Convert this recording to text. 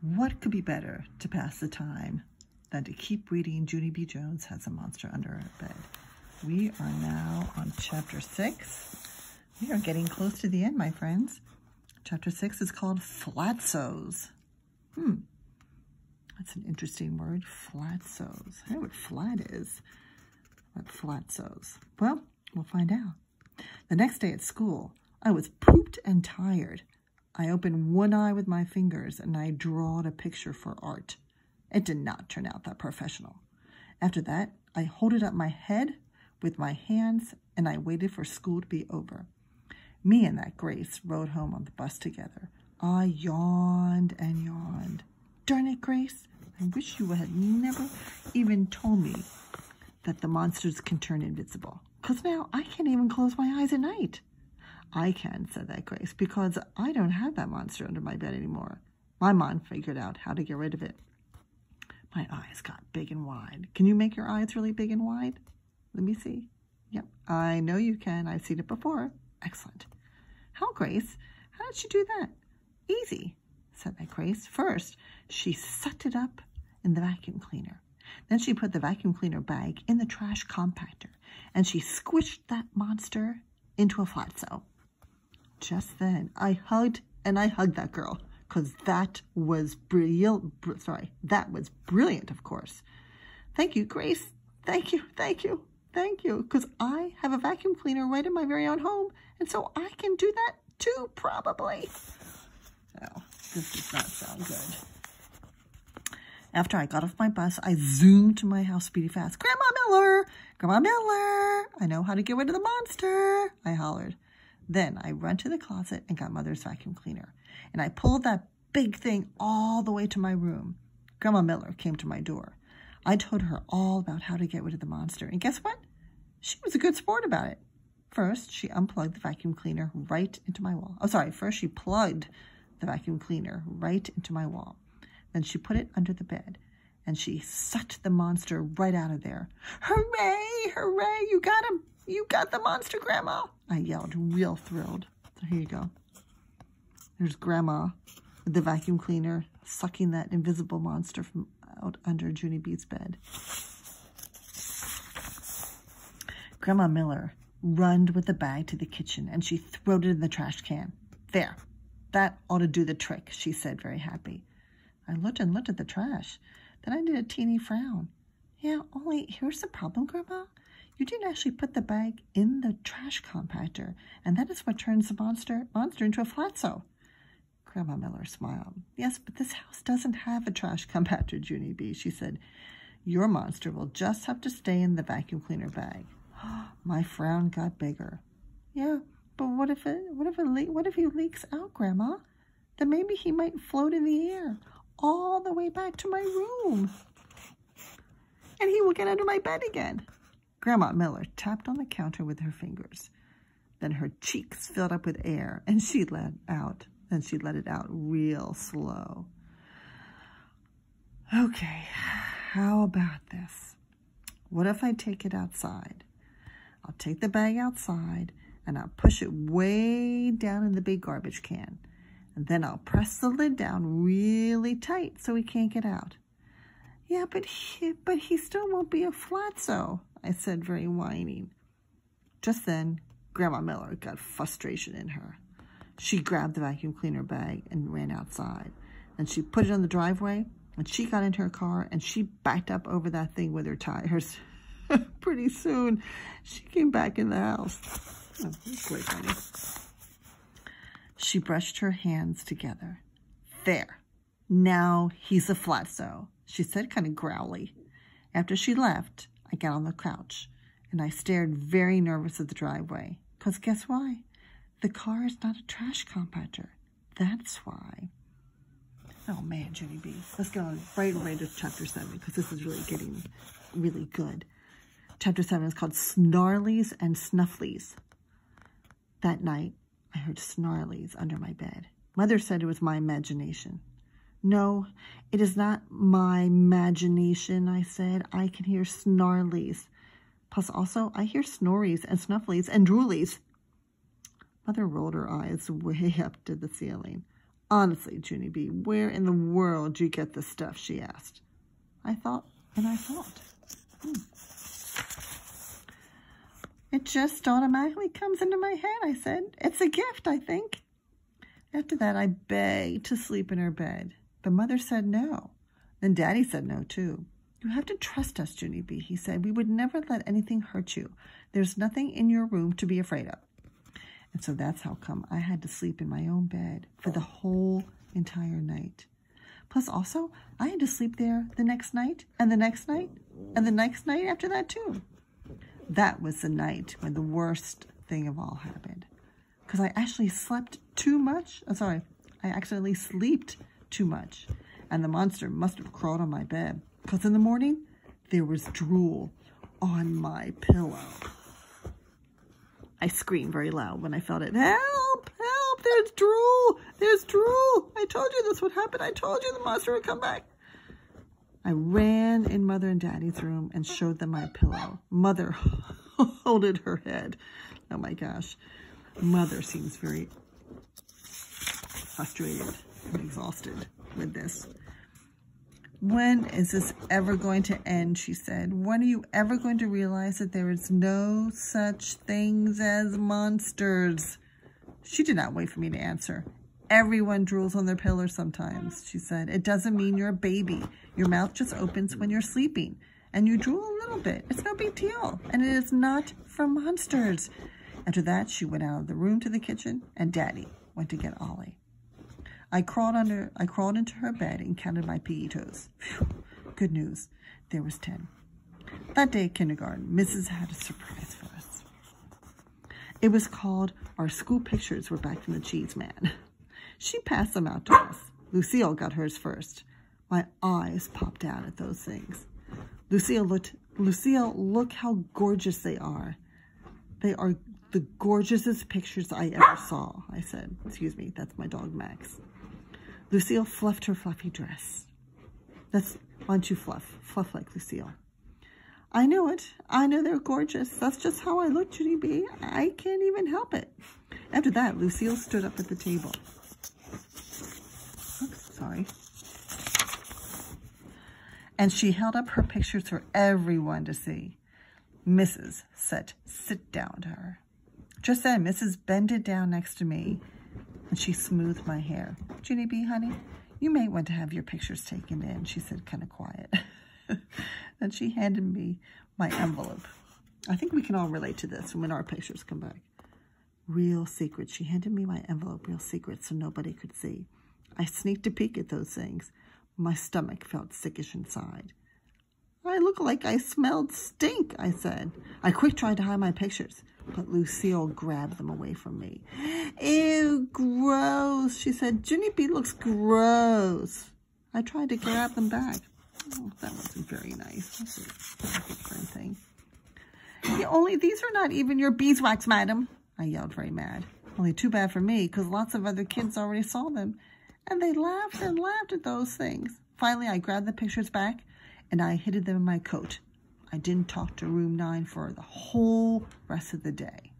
What could be better to pass the time than to keep reading Junie B. Jones Has a Monster Under Her Bed? We are now on Chapter 6. We are getting close to the end, my friends. Chapter 6 is called Flatsos. That's an interesting word, flatsos. I know what flat is, but flatsos. Well, we'll find out. The next day at school, I was pooped and tired. I opened one eye with my fingers and I drawed a picture for art. It did not turn out that professional. After that, I holded up my head with my hands and I waited for school to be over. Me and that Grace rode home on the bus together. I yawned and yawned. Darn it, Grace. I wish you had never even told me that the monsters can turn invisible. Because now I can't even close my eyes at night. I can, said that Grace, because I don't have that monster under my bed anymore. My mom figured out how to get rid of it. My eyes got big and wide. Can you make your eyes really big and wide? Let me see. Yep, I know you can. I've seen it before. Excellent. How, Grace? How did she do that? Easy, said that Grace. First, she sucked it up in the vacuum cleaner. Then she put the vacuum cleaner bag in the trash compactor, and she squished that monster into a flatso. Just then, I hugged that girl, because that was brilliant. That was brilliant, of course. Thank you, Grace. Thank you, because I have a vacuum cleaner right in my very own home, and so I can do that too, probably. Oh, this does not sound good. After I got off my bus, I zoomed to my house speedy fast. Grandma Miller! Grandma Miller! I know how to get rid of the monster, I hollered. Then I ran to the closet and got Mother's vacuum cleaner, and I pulled that big thing all the way to my room. Grandma Miller came to my door. I told her all about how to get rid of the monster, and guess what? She was a good sport about it. First, she unplugged the vacuum cleaner right into my wall. First she plugged the vacuum cleaner right into my wall. Then she put it under the bed, and she sucked the monster right out of there. Hooray! Hooray! You got him! You got the monster, Grandma! I yelled, real thrilled. So here you go. There's Grandma with the vacuum cleaner sucking that invisible monster from out under Junie B's bed. Grandma Miller runned with the bag to the kitchen, and she threw it in the trash can. There. That ought to do the trick, she said, very happy. I looked and looked at the trash. Then I did a teeny frown. Yeah, only here's the problem, Grandma. You didn't actually put the bag in the trash compactor, and that is what turns the monster into a flatso. Grandma Miller smiled. Yes, but this house doesn't have a trash compactor, Junie B, she said. Your monster will just have to stay in the vacuum cleaner bag. My frown got bigger. Yeah, but what if he leaks out, Grandma? Then maybe he might float in the air all the way back to my room. And he will get under my bed again. Grandma Miller tapped on the counter with her fingers. Then her cheeks filled up with air, and she let it out real slow. Okay, how about this? What if I take it outside? I'll take the bag outside, and I'll push it way down in the big garbage can. And then I'll press the lid down really tight so he can't get out. Yeah, but he still won't be a flatso, I said, very whining. Just then, Grandma Miller got frustration in her. She grabbed the vacuum cleaner bag and ran outside. Then she put it on the driveway, and she got into her car, and she backed up over that thing with her tires. Pretty soon, she came back in the house. Oh, that's quite funny. She brushed her hands together. There. Now he's a flatso, she said, kind of growly. After she left, I got on the couch, and I stared very nervous at the driveway. Because guess why? The car is not a trash compactor. That's why. Oh, man, Junie B. Let's go right away to Chapter 7, because this is really getting really good. Chapter 7 is called Snarlies and Snufflies. That night, I heard snarlies under my bed. Mother said it was my imagination. No, it is not my imagination, I said. I can hear snarlies. Plus also, I hear snories and snufflies and droolies. Mother rolled her eyes way up to the ceiling. Honestly, Junie B, where in the world do you get this stuff, she asked. I thought, and I thought. It just automatically comes into my head, I said. It's a gift, I think. After that, I begged to sleep in her bed. But Mother said no. Then Daddy said no, too. You have to trust us, Junie B, he said. We would never let anything hurt you. There's nothing in your room to be afraid of. And so that's how come I had to sleep in my own bed for the whole entire night. Plus also, I had to sleep there the next night, and the next night, and the next night after that too. That was the night when the worst thing of all happened. Because I actually slept too much. I accidentally slept too much. And the monster must have crawled on my bed. Because in the morning, there was drool on my pillow. I screamed very loud when I felt it. Help! Help! There's drool! There's drool! I told you this would happen. I told you the monster would come back. I ran in Mother and Daddy's room and showed them my pillow. Mother holded her head. Oh my gosh. Mother seems very frustrated and exhausted with this. When is this ever going to end, she said. When are you ever going to realize that there is no such things as monsters? She did not wait for me to answer. Everyone drools on their pillow sometimes, she said. It doesn't mean you're a baby. Your mouth just opens when you're sleeping. And you drool a little bit. It's no big deal. And it is not for monsters. After that, she went out of the room to the kitchen, and Daddy went to get Ollie. I crawled into her bed and counted my PE toes. Phew, good news. There was 10. That day at kindergarten, Mrs. had a surprise for us. It was called Our School Pictures Were Back from the Cheese Man. She passed them out to us. Lucille got hers first. My eyes popped out at those things. Lucille, look how gorgeous they are. They are the gorgeousest pictures I ever saw, I said. Excuse me, that's my dog, Max. Lucille fluffed her fluffy dress. Why don't you fluff? Fluff like Lucille. I know it. I know they're gorgeous. That's just how I look, Junie B. I can't even help it. After that, Lucille stood up at the table. Oops, sorry. And she held up her pictures for everyone to see. Mrs. said, sit down to her. Just then, Mrs. bended down next to me, and she smoothed my hair. Junie B, honey, you may want to have your pictures taken in, she said, kind of quiet. Then she handed me my envelope. I think we can all relate to this when our pictures come back. Real secret. She handed me my envelope, real secret, so nobody could see. I sneaked a peek at those things. My stomach felt sickish inside. I look like I smelled stink, I said. I quick tried to hide my pictures, but Lucille grabbed them away from me. Ew, gross, she said. Junie B looks gross. I tried to grab them back. Oh, that wasn't very nice. That's a different thing. These are not even your beeswax, madam, I yelled very mad. Only too bad for me, because lots of other kids already saw them. And they laughed and laughed at those things. Finally, I grabbed the pictures back, and I hid them in my coat. I didn't talk to room 9 for the whole rest of the day.